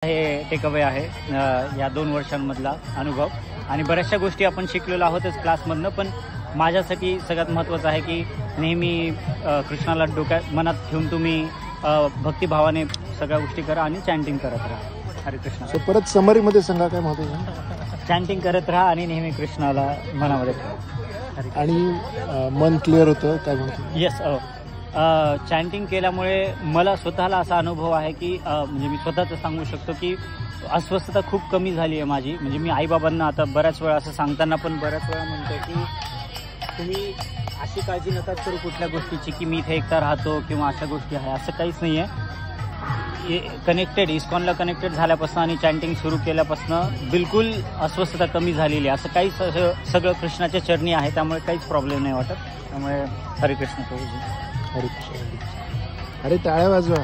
हे टेकअवे आहे या 2 वर्षांमधला अनुभव आणि बऱ्याचशा गोष्टी आपण शिकलेलो आहोतच क्लासमधनं, पण माझ्यासाठी सगळ्यात महत्त्वाचं आहे की नेहमी कृष्णाला मनात ठेवून तुम्ही भक्तिभावाने सगळ्या गोष्टी करा आणि चॅन्टिंग करत राहा. हरे कृष्ण. परत समरीमध्ये सांगा काय महत्त्वाचं. चॅन्टिंग करत राहा आणि नेहमी कृष्णाला मनामध्ये ठेवा आणि मन क्लिअर होतं काय म्हणतो. येस. चॅन्टिंग केल्यामुळे मला स्वतःला असा अनुभव आहे की म्हणजे मी स्वतःचं सांगू शकतो की अस्वस्थता खूप कमी झाली आहे माझी. म्हणजे मी आईबाबांना आता बऱ्याच वेळा असं सांगताना पण बऱ्याच वेळा म्हणतो की तुम्ही अशी काळजी नका करू कुठल्या गोष्टीची की मी इथे एकटा राहतो किंवा अशा गोष्टी आहे, असं काहीच नाही आहे. कनेक्टेड इस्कॉनला कनेक्टेड झाल्यापासून आणि चॅन्टिंग सुरू केल्यापासून बिलकुल अस्वस्थता कमी झालेली आहे. असं काहीच सगळं कृष्णाच्या चरणी आहे, त्यामुळे काहीच प्रॉब्लेम नाही वाटत. त्यामुळे हरे कृष्ण प्रभूजी. हरे कृष्ण. अरे टाळ्या वाजवा.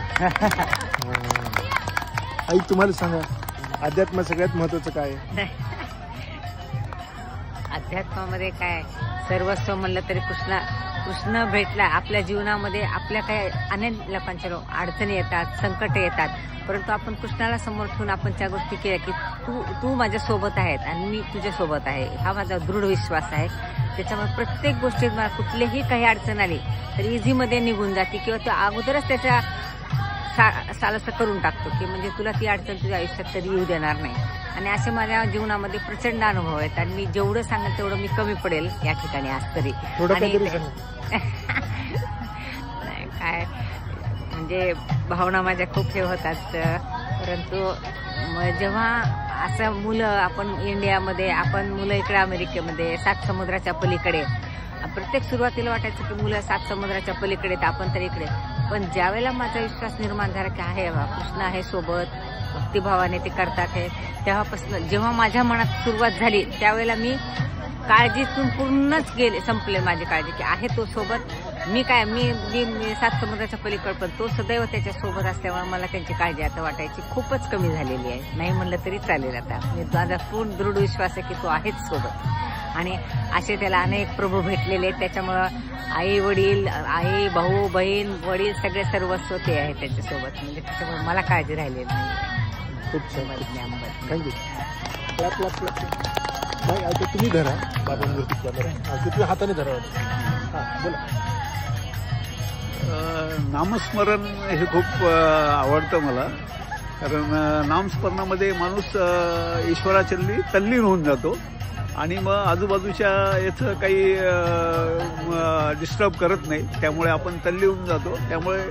आई तुम्हाला सांगा अध्यात्म सगळ्यात महत्वाचं काय आहे. अध्यात्मामध्ये काय सर्वस्व म्हणलं तरी कृष्ण भेटला आपल्या जीवनामध्ये. आपल्या काय अनेक लोकांच्या अडचणी येतात, संकट येतात, परंतु आपण कृष्णाला समोर ठेवून आपण त्या गोष्टी केल्या की तू माझ्या सोबत आहेत आणि मी तुझ्या सोबत आहे, हा माझा दृढ विश्वास आहे. त्याच्यामुळे प्रत्येक गोष्टीत मला कुठलीही काही अडचण आली तर इझीमध्ये निघून जाते किंवा तो अगोदरच त्याच्या सालसं करून टाकतो की म्हणजे तुला ती अडचण तुझ्या आयुष्यात कधी येऊ देणार नाही. आणि असे माझ्या जीवनामध्ये प्रचंड अनुभव आहेत आणि मी जेवढं सांगेल तेवढं मी कमी पडेल या ठिकाणी आज तरी. काय म्हणजे भावना माझ्या खूप हे होतात, परंतु जेव्हा असं मुलं आपण इंडियामध्ये, आपण मुलं इकडे अमेरिकेमध्ये 7 समुद्राच्या पलीकडे, प्रत्येक सुरुवातीला वाटायचं की मुलं 7 समुद्राच्या पलीकडे तर आपण तर इकडे. पण ज्यावेळेला माझा विश्वास निर्माण झाला की आहे कृष्ण आहे सोबत, भक्तिभावाने ते करतात हे, तेव्हापासून जेव्हा माझ्या मनात सुरुवात झाली त्यावेळेला मी काळजीतून पूर्णच संपले माझी काळजी की आहे तो सोबत. मी 7 समुद्राच्या पलीकडे, पण तो सदैव त्याच्या सोबत असल्यामुळे मला त्यांची काळजी आता वाटायची खूपच कमी झालेली आहे. नाही म्हणलं तरी चालेल. आता माझा पूर्ण दृढ विश्वास आहे की तो आहेच सोबत. आणि असे त्याला अनेक प्रभू भेटलेले आहेत. त्याच्यामुळं आई वडील, आई भाऊ बहीण वडील सगळे सर्वस्व ते आहे त्याच्यासोबत. म्हणजे त्याच्यामुळे मला काळजी राहिलेली नाही. खूप छान. थँक्यू. तुम्ही धरा बाबांवरती हाताने धरा. बोला. नामस्मरण हे खूप आवडतं मला, कारण नामस्मरणामध्ये माणूस ईश्वराचरणी तल्लीन होऊन जातो आणि मग आजूबाजूच्या याचं काही डिस्टर्ब करत नाही, त्यामुळे आपण तल्लीन होऊन जातो. त्यामुळे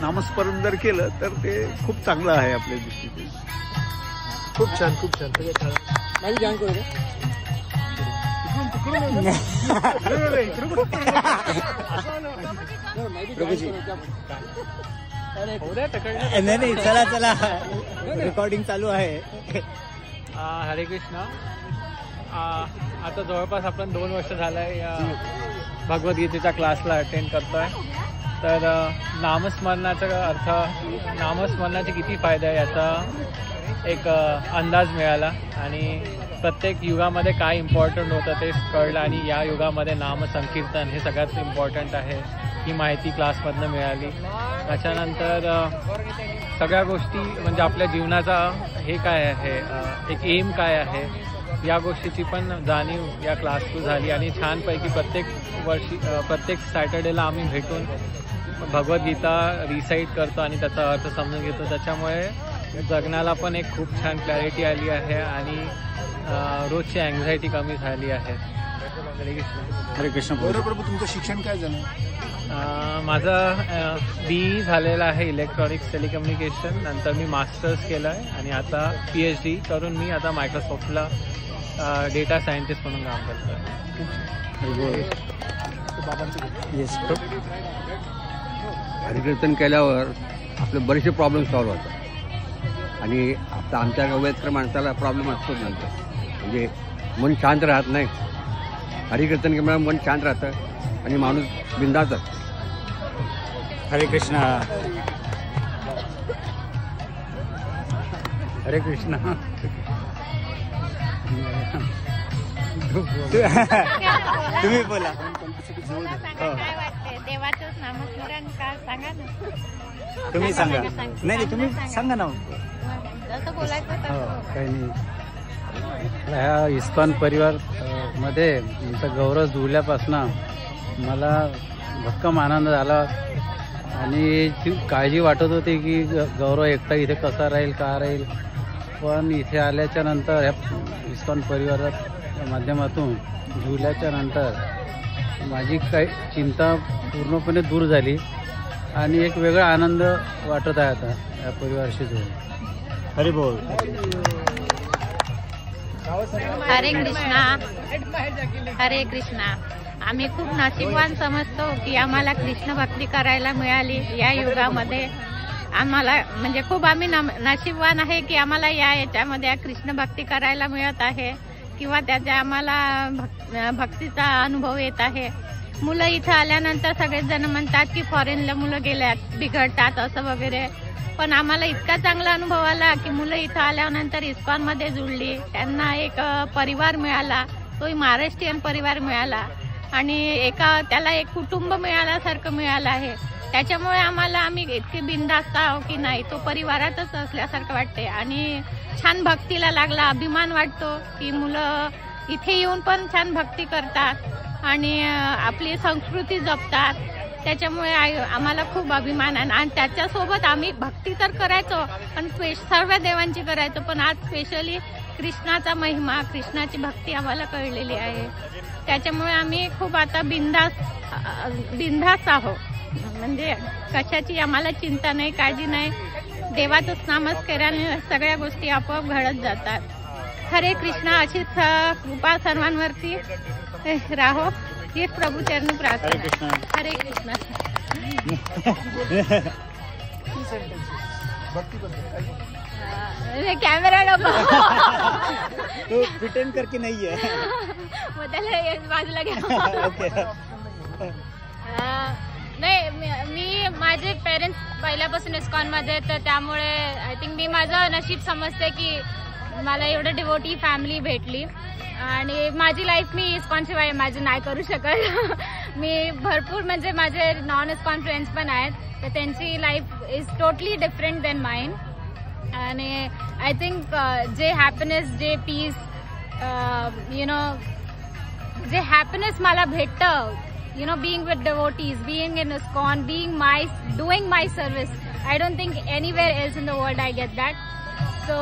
नामस्मरण जर केलं तर ते खूप चांगलं आहे आपल्या दृष्टीने. खूप छान. खूप छान. माझी जाण करू नाही चला चला रेकॉर्डिंग चालू आहे. हरे कृष्ण. आता जवळपास आपण 2 वर्ष झालंय या भगवद्गीतेच्या क्लासला अटेंड करतोय. तर नामस्मरणाचा अर्थ, नामस्मरणाचे किती फायदे आहे याचा एक अंदाज मिळाला आणि प्रत्येक युगामध्ये काय इम्पॉर्टंट होतं ते कळलं आणि या युगामध्ये नामसंकीर्तन हे सगळ्यात इम्पॉर्टंट आहे ही माहिती क्लासमधनं मिळाली. त्याच्यानंतर सगळ्या गोष्टी म्हणजे आपल्या जीवनाचा हे काय आहे, एक एम काय आहे या गोष्टीची पण जाणीव या क्लास थ्रू झाली. आणि छानपैकी प्रत्येक सॅटर्डेला आम्ही भेटून भगवद्गीता रिसाईट करतो आणि त्याचा अर्थ समजून घेतो. त्याच्यामुळे जगण्याला पण एक खूप छान क्लॅरिटी आली आहे आणि रोजची अँझायटी कमी झाली आहे. हरे कृष्ण. हरे कृष्ण. प्रभू तुमचं शिक्षण काय झालं. माझं BE झालेलं आहे इलेक्ट्रॉनिक्स टेलिकम्युनिकेशन. नंतर मी मास्टर्स केलं आहे आणि आता PhD करून मी आता मायक्रोसॉफ्टला डेटा सायंटिस्ट म्हणून काम करतो आहे. हरिकीर्तन केल्यावर आपले बरेचसे प्रॉब्लेम सॉल्व्ह होतात आणि आता आमच्या वयस्कर माणसाला प्रॉब्लेम असतोच नंतर, म्हणजे मन शांत राहत नाही. हरिकीर्तन केल्यामुळे मन शांत राहतं आणि माणूस बिंदास असतो. हरे कृष्ण. हरे कृष्ण. तुम्ही बोला. काय वाटते देवाचंच नामस्मरण का सांगा ना. तुम्ही सांगा. नाही तुम्ही सांगा ना. असं बोलायचं हो होतं. काही नाही. ह्या इस्कॉन परिवार मध्ये तुमचा गौरव जुळल्यापासून मला भक्कम आनंद झाला आणि काळजी वाटत होती की गौरव एकटा इथे कसा राहील का राहील, पण इथे आल्याच्या नंतर ह्या इस्कॉन परिवाराच्या माध्यमातून जुळल्याच्या नंतर माझी काही चिंता पूर्णपणे दूर झाली आणि एक वेगळा आनंद वाटत आहे आता या परिवाराशी जोडून. हरी बोल. हरे कृष्णा. हरे कृष्णा. आम्ही खूप नशीबवान समजतो की आम्हाला कृष्ण भक्ती करायला मिळाली या युगामध्ये. आम्हाला म्हणजे खूप आम्ही नशीबवान आहे की आम्हाला या याच्यामध्ये कृष्ण भक्ती करायला मिळत आहे किंवा त्याच्या आम्हाला भक्तीचा अनुभव येत आहे. मुलं इथं आल्यानंतर सगळेच जण म्हणतात की फॉरेनला मुलं गेल्यात बिघडतात असं वगैरे, पण आम्हाला इतका चांगला अनुभव आला की मुलं इथं आल्यानंतर इस्कॉनमध्ये जुळली, त्यांना एक परिवार मिळाला, तोही महाराष्ट्रीयन परिवार मिळाला आणि त्याला एक कुटुंब मिळाल्यासारखं मिळालं आहे. त्याच्यामुळे आम्ही इतके बिनधास्त आहो की नाही, तो परिवारातच असल्यासारखं वाटते आणि छान भक्तीला लागला. अभिमान वाटतो की मुलं इथे येऊन पण छान भक्ती करतात आणि आपली संस्कृती जपतात. त्याच्यामुळे आम्हाला खूप अभिमान आहे आणि त्याच्यासोबत आम्ही भक्ती तर करायचो पण सर्व देवांची करायचो, पण आज स्पेशली कृष्णाचा महिमा, कृष्णाची भक्ती आम्हाला कळलेली आहे. त्याच्यामुळे आम्ही खूप आता बिनधास्त आहोत, म्हणजे कशाची आम्हाला चिंता नाही, काळजी नाही. देवाचंच नामच केल्याने सगळ्या गोष्टी आपोआप घडत जातात. हरे कृष्णा. अशीच कृपा सर्वांवरती राहो हीच प्रभू चरणी प्रार्थना. हरे कृष्णा. कॅमेरा नको तो प्रिटेंड करके नाही आहे. मग त्याला एक बाजूला घ्या. नाही, मी माझे पेरेंट्स पहिल्यापासून इस्कॉनमध्ये, तर त्यामुळे आय थिंक मी माझं नशीब समजते की मला एवढं डिवोटी फॅमिली भेटली आणि माझी लाईफ मी इस्कॉनशिवाय इमॅजिन नाही करू शकत. मी भरपूर म्हणजे माझे नॉन इस्कॉन फ्रेंड्स पण आहेत, तर त्यांची life is totally different then mine आणि आय थिंक जे हॅपीनेस, जे पीस, जे हॅपीनेस मला भेटतं, being with devotees, being in ISKCON, doing my service, I don't think anywhere else in the world I get that. So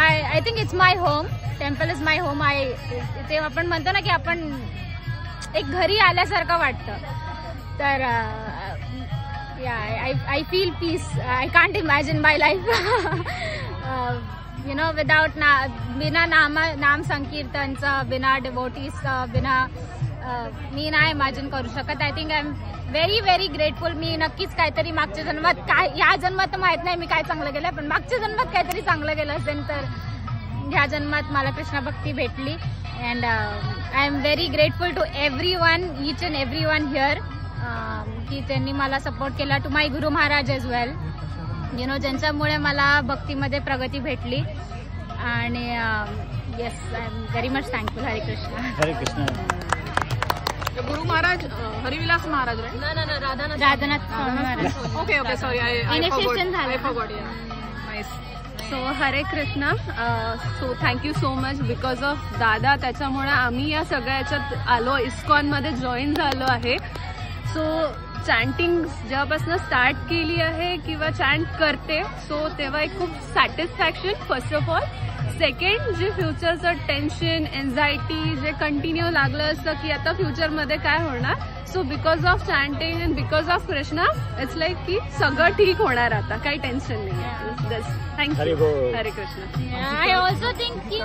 I think it's my home. Temple is my home. ते आपण म्हणतो ना की आपण एक घरी आल्यासारखं वाटतं. तर I feel peace. I can't imagine my life without बिना नाम संकीर्तनचं, बिना डिवोटीजचं, बिना मी नाही इमॅजिन करू शकत. I think I am very very grateful. मी नक्कीच काहीतरी मागच्या जन्मात या जन्मात तर माहित नाही मी काय चांगलं केलं, पण मागच्या जन्मात काहीतरी चांगलं केलं असेल तर ह्या जन्मात मला कृष्ण भक्ती भेटली. And I am very grateful to everyone, each and everyone here, की त्यांनी मला सपोर्ट केला. To my Guru Maharaj age वेल, ज्यांच्यामुळे मला भक्तीमध्ये प्रगती भेटली. आणि yes, I am very much thankful. हरे कृष्ण. हरे Krishna. Guru Maharaj, Harivilas Maharaj, Radhanath Swami Maharaj. Okay sorry, initiation झालं. So Hare Krishna. So thank you so much. Because of दादा, त्याच्यामुळे आम्ही या सगळ्या याच्यात आलो, इस्कॉनमध्ये जॉईन झालो आहे. सो चॅन्टिंग जेव्हापासून स्टार्ट केली आहे किंवा चॅन्ट करते, सो तेव्हा एक खूप satisfaction first of all. Second, जे फ्युचरचं टेन्शन, एन्झायटी जे कंटिन्यू लागलं असतं की आता फ्युचरमध्ये काय होणार, so because of chanting and because of Krishna it's like की सगळं ठीक होणार, आता काही टेन्शन नाही. थँक्यू. हरे कृष्ण. आय ऑल्सो थिंक की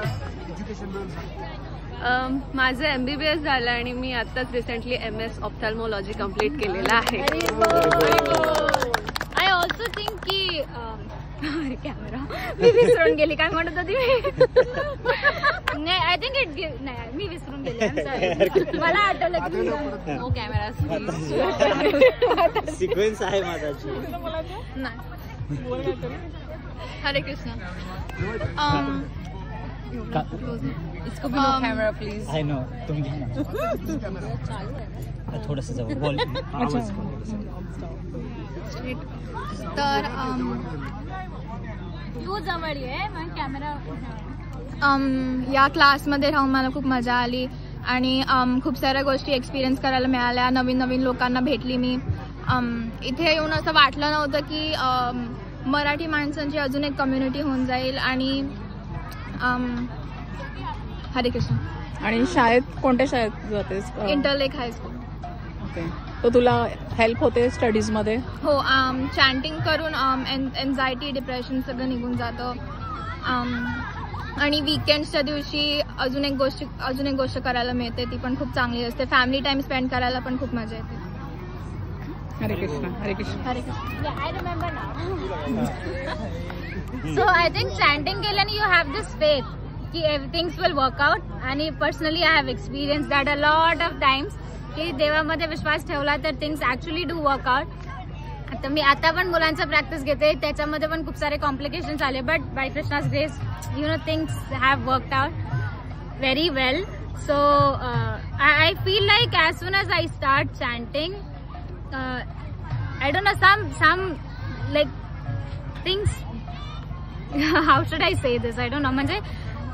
माझं MBBS झालं आणि मी आत्ताच रिसेंटली MS ऑप्थॅल्मॉलॉजी कम्प्लीट केलेलं आहे. आय ऑल्सो थिंक की कॅमेरा मी विसरून गेली, काय म्हणत होती मी. नाही, आय थिंक नाही, मी विसरून गेली. मला आठवलं की हो कॅमेरा सिक्वेन्स आहे माझाची. हरे कृष्ण. इसको भी no camera please. I know, तुम्ही घ्या ना थोडंसं जवळ बोल. तर तू जवळ ये मग कॅमेरा. या क्लासमध्ये राहून मला खूप मजा आली आणि खूप साऱ्या गोष्टी एक्सपिरियन्स करायला मिळाल्या. नवीन नवीन लोकांना भेटली मी. इथे येऊन असं वाटलं नव्हतं की मराठी माणसांची अजून एक कम्युनिटी होऊन जाईल. आणि हरे कृष्ण. आणि शाळेत कोणत्या शाळेत जातेस? इंटरलेक हायस्कूल. ओके. तर तुला हेल्प होते स्टडीजमध्ये? हो. चॅन्टिंग करून एन्झायटी डिप्रेशन सगळं निघून जातं. आणि वीकेंड्सच्या दिवशी अजून एक गोष्ट करायला मिळते, ती पण खूप चांगली असते. फॅमिली टाइम स्पेंड करायला पण खूप मजा येते. हरे कृष्ण. हरे कृष्ण. हरे Krishna. I remember now. So I think chanting केल्याने यू हॅव दिस फेथ की एव्हरिथिंग्स विल वर्क आउट. आणि personally I have experience that a lot of times की देवामध्ये विश्वास ठेवला तर things actually do work out. आता मी आता पण मुलांचं प्रॅक्टिस घेते, त्याच्यामध्ये पण खूप सारे कॉम्प्लिकेशन्स आले, but by Krishna's grace you know things have worked out very well. So I feel like as soon as I start chanting I don't know, some like things, how should I say this, I don't know, म्हणजे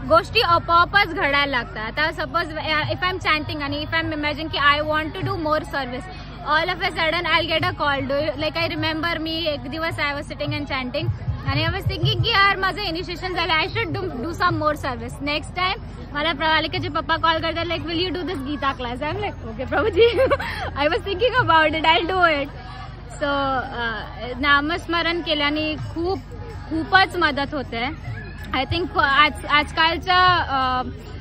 गोष्टी आपोआपच घडायला लागतात. आता suppose if I am chanting आणि if I am imagine की I want to do more service, all of a sudden I get a call. Like I remember me एक दिवस I was sitting and chanting आणि I was thinking की यार माझं initiation झालं, I should do some more service. Next time मला प्रवालिकाचे पप्पा कॉल करतात like will you do this Gita class. I am like okay Prabhuji, I was thinking about it, I do it. So नामस्मरण केल्याने खूपच मदत होते. आय थिंक आजकालच्या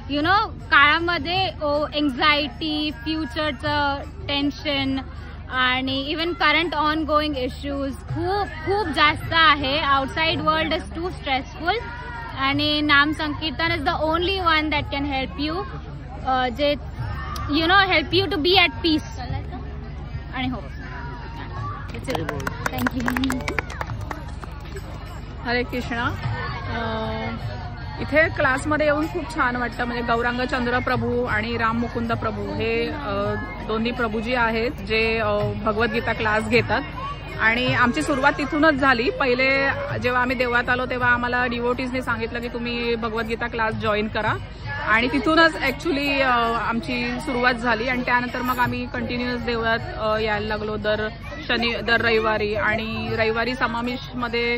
यु नो काळामध्ये एन्झायटी, फ्युचरचं टेन्शन आणि even current ongoing issues खूप जास्त आहे. Outside world is too stressful आणि नाम संकीर्तन is the only one that can help you, जे you know help you to be at peace. आणि हो, थँक्यू. हरे कृष्णा. इथे क्लासमध्ये येऊन खूप छान वाटतं. म्हणजे गौरांग चंद्र प्रभू आणि राम मुकुंद प्रभू हे दोन्ही प्रभूजी आहेत जे भगवद्गीता क्लास घेतात. आणि आमची सुरुवात तिथूनच झाली. पहिले जेव्हा आम्ही देवळात आलो तेव्हा आम्हाला डिवोटीजने सांगितलं की तुम्ही भगवद्गीता क्लास जॉईन करा आणि तिथूनच ॲक्च्युली आमची सुरुवात झाली. आणि त्यानंतर मग आम्ही कंटिन्युअस देवळात यायला लागलो दर रविवारी. आणि रविवारी समावेशमध्ये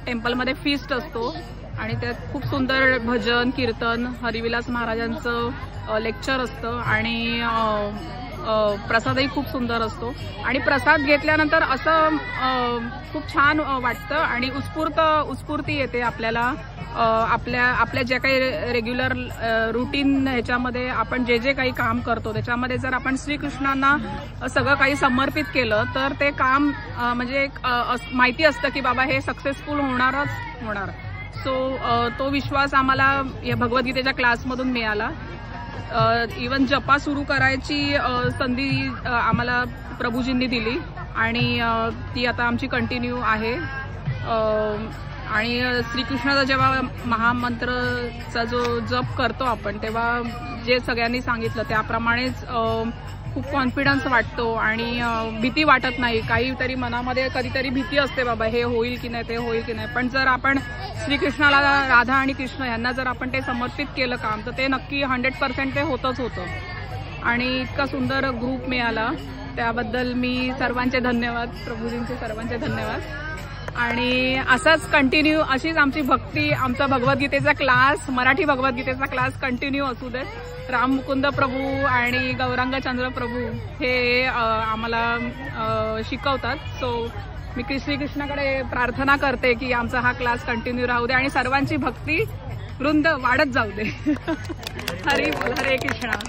टेम्पलमध्ये फीस्ट असतो आणि त्यात खूप सुंदर भजन, कीर्तन, हरिविलास महाराजांचं लेक्चर असतं आणि प्रसादही खूप सुंदर असतो. आणि प्रसाद घेतल्यानंतर असं खूप छान वाटतं आणि उत्स्फूर्ती येते आपल्याला. आपल्या जे काही रेग्युलर रुटीन ह्याच्यामध्ये आपण जे काही काम करतो त्याच्यामध्ये जर आपण श्रीकृष्णांना सगळं काही समर्पित केलं तर ते काम म्हणजे एक माहिती असतं की बाबा हे सक्सेसफुल होणारच होणार. सो तो विश्वास आम्हाला या भगवद्गीतेच्या क्लासमधून मिळाला. इवन जपा सुरू करायची संधी आम्हाला प्रभूजींनी दिली आणि ती आता आमची कंटिन्यू आहे. आणि श्रीकृष्णाचा जेव्हा महामंत्रचा जो जप करतो आपण तेव्हा जे सगळ्यांनी सांगितलं त्याप्रमाणेच खूप कॉन्फिडन्स वाटतो आणि भीती वाटत नाही. काहीतरी मनामध्ये कधीतरी भीती असते बाबा हे होईल की नाही, ते होईल की नाही, पण जर आपण श्रीकृष्णाला, राधा आणि कृष्ण यांना जर आपण ते समर्पित केलं काम तर ते नक्की 100% ते होतच होतं. आणि इतका सुंदर ग्रुप मिळाला त्याबद्दल मी सर्वांचे धन्यवाद, प्रभूजींचे सर्वांचे धन्यवाद. आणि असाच कंटिन्यू अशीच आमची भक्ती, आमचा भगवद्गीतेचा क्लास, मराठी भगवद्गीतेचा क्लास कंटिन्यू असू दे. राम मुकुंद प्रभू आणि गौरांग चंद्र प्रभू हे आम्हाला शिकवतात. सो मी श्रीकृष्णाकडे प्रार्थना करते की आमचा हा क्लास कंटिन्यू राहू दे आणि सर्वांची भक्ती वृंद वाढत जाऊ दे. हरी बोल. हरे Krishna.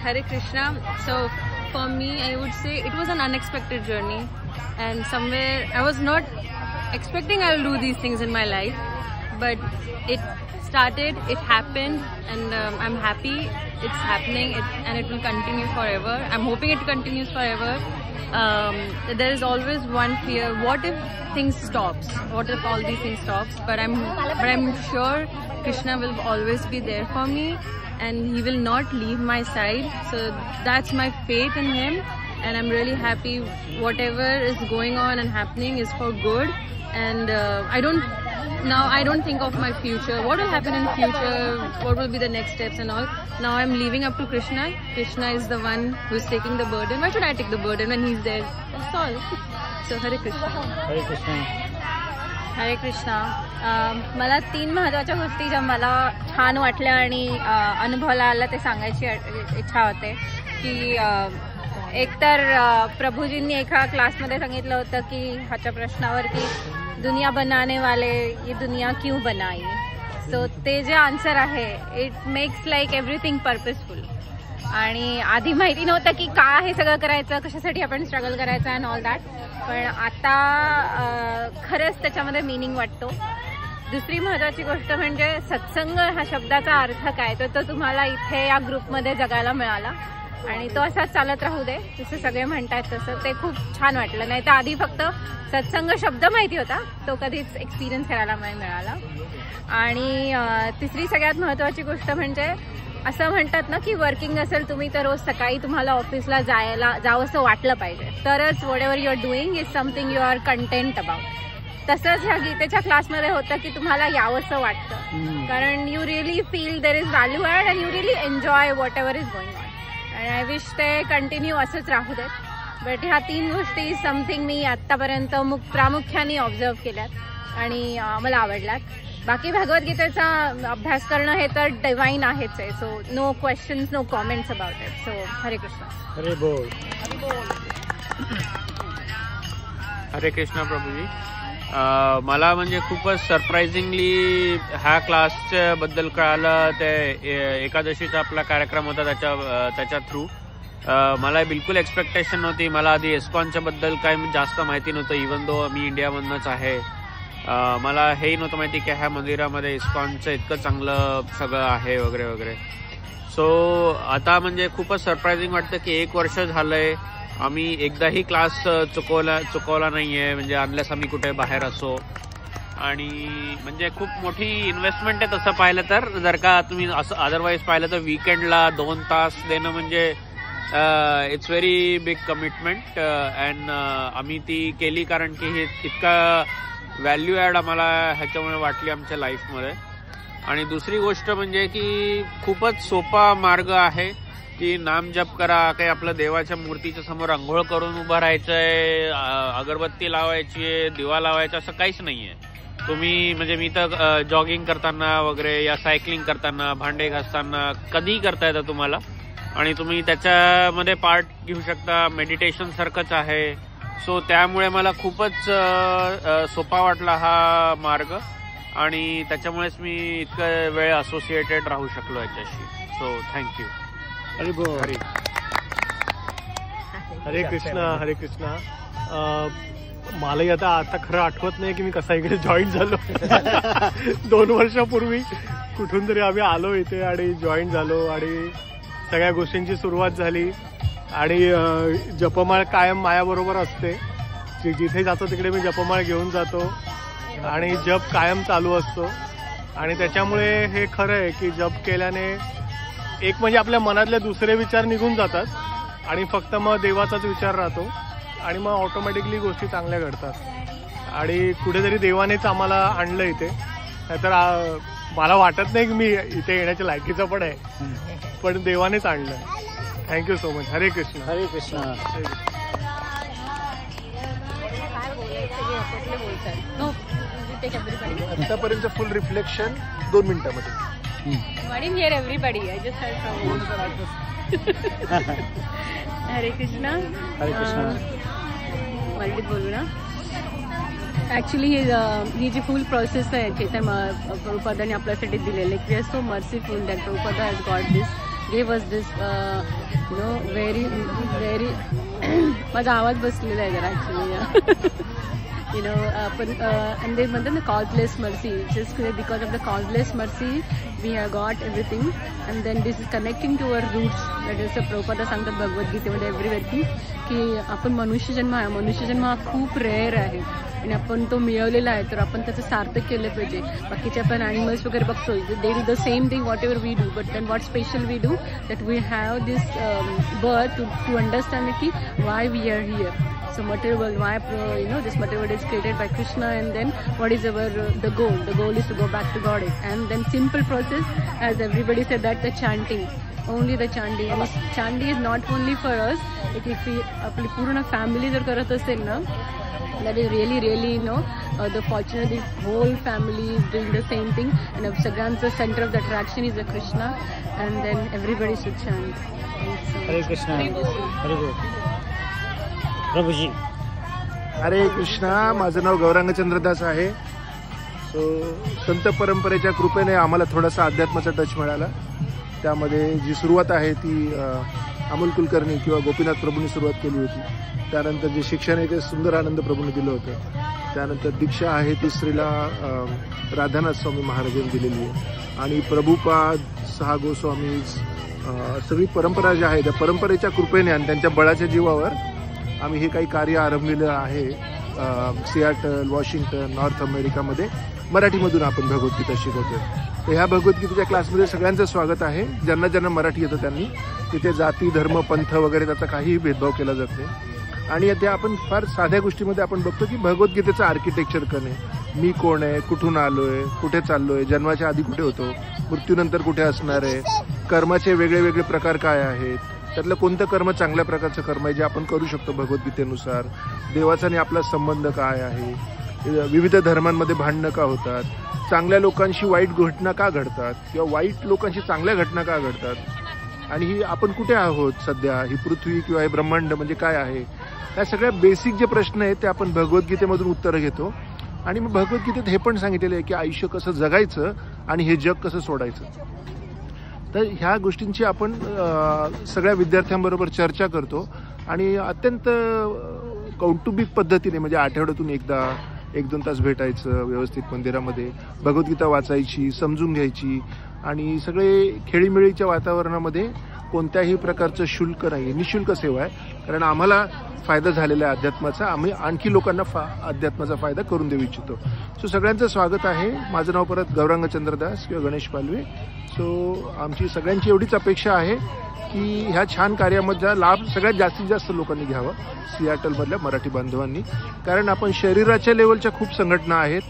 Hare Krishna. So for me, I would say it was an unexpected journey, and somewhere I was not expecting I'll do these things in my life, but it started, it happened, and I'm happy it's happening, and it will continue forever. I'm hoping it continues forever. There is always one fear: what if things stops? What if all these things stops? But I'm sure Krishna will always be there for me, and he will not leave my side. So that's my faith in him, and I'm really happy whatever is going on and happening is for good, and I don't think of my future, what will happen in future, what will be the next steps and all. Now I'm leaving up to Krishna. Krishna is the one who's taking the burden. Why should I take the burden when he's there? That's all. So Hare Krishna. हरे कृष्ण. हरे कृष्णा. मला 3 महत्त्वाच्या गोष्टी ज्या मला छान वाटल्या आणि अनुभवाला आला ते सांगायची इच्छा होते की एकतर प्रभूजींनी एका क्लासमध्ये सांगितलं होतं की ह्याच्या प्रश्नावर की दुनिया बनाने वाले ये दुनिया क्यों बनाई. सो ते जे आन्सर आहे it makes like everything purposeful. आणि आधी माहिती नव्हतं की का हे सगळं करायचं, कशासाठी आपण स्ट्रगल करायचं अँड ऑल दॅट. पण आता खरंच त्याच्यामध्ये मिनिंग वाटतो. दुसरी महत्त्वाची गोष्ट म्हणजे सत्संग हा शब्दाचा अर्थ काय तो तुम्हाला इथे या ग्रुपमध्ये जगायला मिळाला आणि तो असाच चालत राहू दे जसं सगळे म्हणतात तसं. ते खूप छान वाटलं. नाही तर आधी फक्त सत्संग शब्द माहिती होता, तो कधीच एक्सपिरियन्स करायला मिळाला. आणि तिसरी सगळ्यात महत्त्वाची गोष्ट म्हणजे असं म्हणतात ना की वर्किंग असेल तुम्ही तर रोज सकाळी तुम्हाला ऑफिसला जावंसं वाटलं पाहिजे, तरच whatever you are doing is something you are content about. तसंच ह्या गीतेच्या क्लासमध्ये होतं की तुम्हाला यावंसं वाटतं, कारण you really feel there is value add and you really enjoy whatever is going on. आणि आय विश ते कंटिन्यू असंच राहू देत. बट ह्या 3 गोष्टी समथिंग मी आत्तापर्यंत प्रामुख्याने ऑब्झर्व केल्यात आणि मला आवडल्यात. बाकी भगवद्गीतेचा अभ्यास करणं हे तर डिवाइन आहेच आहे. So no questions, no comments about it. So Hare Krishna. हरे बोल. हरे कृष्णा प्रभूजी. मला म्हणजे खूपच सरप्राइझिंगली ह्या क्लासच्या बद्दल कळालं. ते एकादशीचा आपला कार्यक्रम होता त्याच्या थ्रू. मला बिलकुल एक्सपेक्टेशन नव्हती. मला आधी इस्कॉनच्या बद्दल काही जास्त माहिती नव्हतं, इवन दो मी इंडियामधनंच आहे. मला हेही नव्हतं माहिती की ह्या मंदिरामध्ये इस्कॉनचं इतकं चांगलं सगळं आहे वगैरे वगैरे. सो आता म्हणजे खूपच सरप्राइझिंग वाटतं की 1 वर्ष झालंय आम्ही एकदाही क्लास चुकवला नाहीये, म्हणजे अनलेस आम्ही कुठे बाहेर असो. आणि म्हणजे खूप मोठी इन्व्हेस्टमेंट आहे तसं पाहिलं तर. जर का तुम्ही असं अदरवाईज पाहिलं तर वीकेंडला 2 तास देणं म्हणजे it's very big commitment. And आम्ही ती केली कारण की हे इतका व्हॅल्यू ॲड आम्हाला ह्याच्यामुळे वाटली आमच्या लाईफमध्ये. आणि दुसरी गोष्ट म्हणजे की खूपच सोपा मार्ग आहे की नाम जप करा, काही आपलं देवाच्या मूर्तीच्या समोर अंघोळ करून उभं राहायचंय, अगरबत्ती लावायची आहे, दिवा लावायचा, असं काहीच नाहीये. तुम्ही म्हणजे मी तर जॉगिंग करताना वगैरे या सायकलिंग करताना, भांडे घासताना कधीही करता येतं तुम्हाला. आणि तुम्ही त्याच्यामध्ये पार्ट घेऊ शकता. मेडिटेशन सारखंच आहे. सो त्यामुळे मला खूपच सोपा वाटला हा मार्ग आणि त्याच्यामुळेच मी इतकं वेळ असोसिएटेड राहू शकलो याच्याशी. So thank you. हरे बोल. हरे कृष्णा. हरे कृष्णा. मलाही आता खरं आठवत नाही की मी कसा इकडे जॉईन झालो. 2 वर्षापूर्वी कुठून तरी आम्ही आलो इथे आणि जॉईन झालो आणि सगळ्या गोष्टींची सुरुवात झाली. आणि जपमाळ कायम मायाबरोबर असते. जिथे जातो तिकडे मी जपमाळ घेऊन जातो आणि जप कायम चालू असतो. आणि त्याच्यामुळे हे खरं आहे की जप केल्याने एक म्हणजे आपल्या मनातले दुसरे विचार निघून जातात आणि फक्त मग देवाचाच विचार राहतो आणि मग ऑटोमॅटिकली गोष्टी चांगल्या घडतात. आणि कुठेतरी देवानेच आम्हाला आणलं इथे. नाहीतर मला वाटत नाही की मी इथे येण्याच्या लायकीचं पण आहे, पण देवानेच आणलं. Thank you so much. हरे कृष्ण. हरे कृष्ण. आतापर्यंत फुल रिफ्लेक्शन 2 मिनिटांमध्ये. I didn't hear everybody. I just heard from Hare Krishna. हरे कृष्ण. मराठीत बोलू ना. ॲक्च्युली ही जी फुल प्रोसेस आहे चैतन्य प्रभुपादांनी आपल्यासाठी दिलेली, we are so merciful that Prabhupada has got this, give us this very very माझा आवाज बसलेला आहे जरा ॲक्च्युली. and they म्हणतात ना causeless mercy, just because of the causeless mercy we have got everything. And then this is connecting to our roots, that is Prabhupada सांगतात भगवद्गीतेमध्ये everywhere की आपण मनुष्यजन्म हा खूप रेअर आहे आणि आपण तो मिळवलेला आहे, तर आपण त्याचं सार्थक केलं पाहिजे. बाकीचे आपण ॲनिमल्स वगैरे बघतो, they do the same thing whatever we do, but then what special we do that we have this birth to understand की why we are here. So material world, why this material world is created by Krishna, and then what is our the goal? The goal is to go back to God. And then simple process, as everybody said, that the chanting, only the chanting. And chanting is not only for us. If we आपली पूर्ण family जर करत असेल ना, that is really the fortunate, the whole family is doing the same thing, and सगळ्यांचं center of the attraction is the Krishna, and then everybody should chant. हरे कृष्णा, हरे बोल प्रभूजी. हरे कृष्णा. माझं नाव गौरांग चंद्रदास आहे. सो संत परंपरेच्या कृपेने आम्हाला थोडासा अध्यात्माचा टच मिळाला. त्यामध्ये जी सुरुवात आहे ती अमोल कुलकर्णी किंवा गोपीनाथ प्रभूंनी सुरुवात केली होती. त्यानंतर जे शिक्षण आहे ते सुंदरानंद प्रभूंनी दिलं होतं. त्यानंतर दीक्षा आहे ती श्रीला राधानाथ स्वामी महाराजांनी दिलेली आहे. आणि प्रभुपाद, 6 गोस्वामी, सगळी परंपरा जी आहे त्या परंपरेच्या कृपेने आणि त्यांच्या बळाच्या जीवावर आम्ही हे काही कार्य आरंभलेलं आहे. सियाटल, वॉशिंग्टन, नॉर्थ अमेरिकामध्ये मराठीमधून आपण भगवद्गीता शिकवतो. तर ह्या भगवद्गीतेच्या क्लासमध्ये सगळ्यांचं स्वागत आहे. ज्यांना ज्यांना मराठी येतं त्यांनी. तिथे जाती, धर्म, पंथ वगैरे त्याचा काहीही भेदभाव केला जात नाही. आणि ते आपण फार साध्या गोष्टीमध्ये आपण बघतो की भगवद्गीतेचं आर्किटेक्चर कणे, मी कोण आहे, कुठून आलोय, कुठे चाललोय, जन्माच्या आधी कुठे होतो, मृत्यूनंतर कुठे असणार आहे, कर्माचे वेगळे वेगळे प्रकार काय आहेत, त्यातलं कोणतं कर्म चांगल्या प्रकारचं कर्म आहे जे आपण करू शकतो भगवद्गीतेनुसार, देवाचा आणि आपला संबंध काय आहे, विविध धर्मांमध्ये भांडणं का होतात, चांगल्या लोकांशी वाईट घटना का घडतात किंवा वाईट लोकांशी चांगल्या घटना का घडतात, आणि ही आपण कुठे आहोत सध्या, ही पृथ्वी किंवा हे ब्रह्मांड म्हणजे काय आहे, या सगळ्या बेसिक जे प्रश्न आहेत ते आपण भगवद्गीतेमधून उत्तरं घेतो. आणि मग भगवद्गीतेत हे पण सांगितलेलं आहे की आयुष्य कसं जगायचं आणि हे जग कसं सोडायचं. तर ह्या गोष्टींची आपण सगळ्या विद्यार्थ्यांबरोबर चर्चा करतो आणि अत्यंत कौटुंबिक पद्धतीने, म्हणजे आठवड्यातून एकदा 1-2 तास भेटायचं व्यवस्थित मंदिरामध्ये, भगवद्गीता वाचायची, समजून घ्यायची. आणि सगळे खेळीमेळीच्या वातावरणामध्ये कोणत्याही प्रकारचं शुल्क नाही, निशुल्क सेवा आहे. कारण आम्हाला फायदा झालेला आहे अध्यात्माचा, आम्ही आणखी लोकांना अध्यात्माचा फायदा करून देऊ इच्छितो. सो सगळ्यांचं स्वागत आहे. माझं नाव परत गौरांग चंद्रदास किंवा गणेश पालवे. सो आमची सगळ्यांची एवढीच अपेक्षा आहे की ह्या छान कार्यामधला लाभ सगळ्यात जास्तीत जास्त लोकांनी घ्यावा, सियाटलमधल्या मराठी बांधवांनी. कारण आपण शरीराच्या लेवलच्या खूप संघटना आहेत,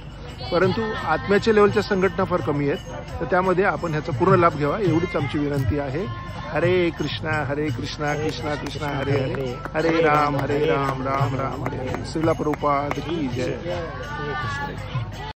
परंतु आत्म्याच्या लेवलच्या संघटना फार कमी आहेत. तर त्यामध्ये आपण ह्याचा पूर्ण लाभ घ्यावा एवढीच आमची विनंती आहे. हरे कृष्णा कृष्णा कृष्णा हरे हरे, हरे राम राम राम हरे हरे. श्रीला प्रभुपाद की जय.